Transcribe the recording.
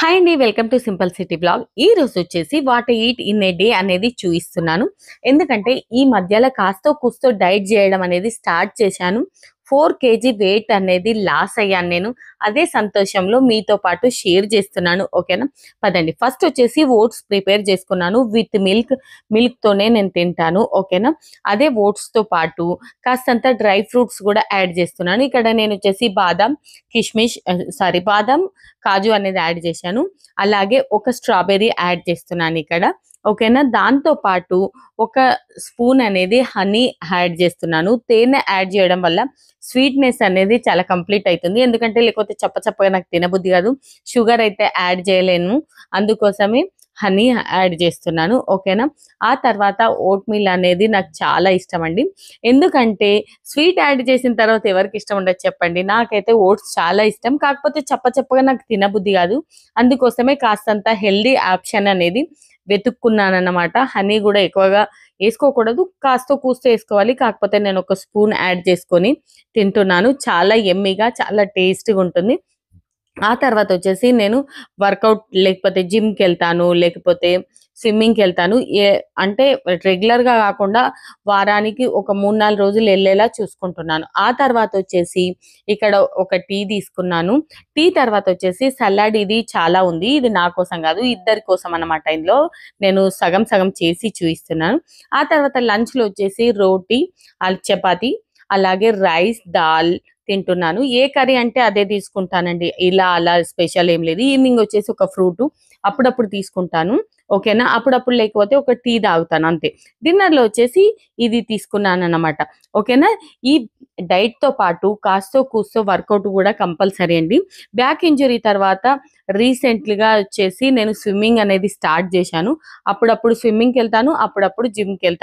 Hi అండి. Welcome to simple city blog. ఈ రోజు వచ్చేసి what eat in a day అనేది చూపిస్తున్నాను. ఎందుకంటే ఈ మధ్యలో కాస్తో కూస్తో డైట్ చేయడం అనేది స్టార్ట్ చేశాను. 4 కేజీ వెయిట్ అనేది లాస్ అయ్యాను నేను. అదే సంతోషంలో మీతో పాటు షేర్ చేస్తున్నాను. ఓకేనా, పదండి. ఫస్ట్ వచ్చేసి ఓట్స్ ప్రిపేర్ చేసుకున్నాను విత్ మిల్క్ తోనే నేను తింటాను. ఓకేనా, అదే ఓట్స్ తో పాటు కాస్తంత డ్రై ఫ్రూట్స్ కూడా యాడ్ చేస్తున్నాను. ఇక్కడ నేను వచ్చేసి బాదం కాజు అనేది యాడ్ చేశాను. అలాగే ఒక స్ట్రాబెర్రీ యాడ్ చేస్తున్నాను ఇక్కడ. ఓకేనా, దాంతో పాటు ఒక స్పూన్ అనేది హనీ యాడ్ చేస్తున్నాను. తేనె యాడ్ చేయడం వల్ల స్వీట్నెస్ అనేది చాలా కంప్లీట్ అవుతుంది. ఎందుకంటే లేకపోతే చప్పగా నాకు తినబుద్ధి కాదు. షుగర్ అయితే యాడ్ చేయలేను, అందుకోసమే హనీ యాడ్ చేస్తున్నాను. ఓకేనా, ఆ తర్వాత ఓట్ మీల్ అనేది నాకు చాలా ఇష్టం అండి. ఎందుకంటే స్వీట్ యాడ్ చేసిన తర్వాత ఎవరికి ఇష్టం ఉండదు చెప్పండి. నాకైతే ఓట్స్ చాలా ఇష్టం, కాకపోతే చప్పగా నాకు తినబుద్ధి కాదు. అందుకోసమే కాస్తంత హెల్దీ ఆప్షన్ అనేది వెతుక్కున్నాను అన్నమాట. హనీ కూడా ఎక్కువగా వేసుకోకూడదు, కాస్తో కూస్తో వేసుకోవాలి. కాకపోతే నేను ఒక స్పూన్ యాడ్ చేసుకొని తింటున్నాను. చాలా ఎమ్మీగా, చాలా టేస్టీగా ఉంటుంది. ఆ తర్వాత వచ్చేసి నేను వర్కౌట్ లేకపోతే జిమ్కి వెళ్తాను, లేకపోతే స్విమ్మింగ్కి వెళ్తాను. అంటే రెగ్యులర్గా కాకుండా వారానికి ఒక 3-4 రోజులు వెళ్ళేలా చూసుకుంటున్నాను. ఆ తర్వాత వచ్చేసి ఇక్కడ ఒక టీ తీసుకున్నాను. టీ తర్వాత వచ్చేసి సలాడ్. ఇది చాలా ఉంది, ఇది నా కోసం కాదు, ఇద్దరి కోసం అన్నమాట. ఇందులో నేను సగం సగం చేసి చూపిస్తున్నాను. ఆ తర్వాత లంచ్లో వచ్చేసి రోటీ, చపాతి, అలాగే రైస్, దాల్ తింటున్నాను. ఏ కర్రీ అంటే అదే తీసుకుంటానండి. ఇలా అలా స్పెషల్ ఏం లేదు. ఈవినింగ్ వచ్చేసి ఒక ఫ్రూట్ అప్పుడప్పుడు తీసుకుంటాను. ఓకేనా, అప్పుడప్పుడు లేకపోతే ఒక టీ తాగుతాను అంతే. డిన్నర్లో వచ్చేసి ఇది తీసుకున్నాను అన్నమాట. ఓకేనా, ఈ డైట్ తో పాటు కాస్తో కూస్తో వర్కౌట్ కూడా కంపల్సరీ అండి. బ్యాక్ ఇంజరీ తర్వాత రీసెంట్లీగా వచ్చేసి నేను స్విమ్మింగ్ అనేది స్టార్ట్ చేశాను. అప్పుడప్పుడు స్విమ్మింగ్కి వెళ్తాను, అప్పుడప్పుడు జిమ్కి వెళ్తాను.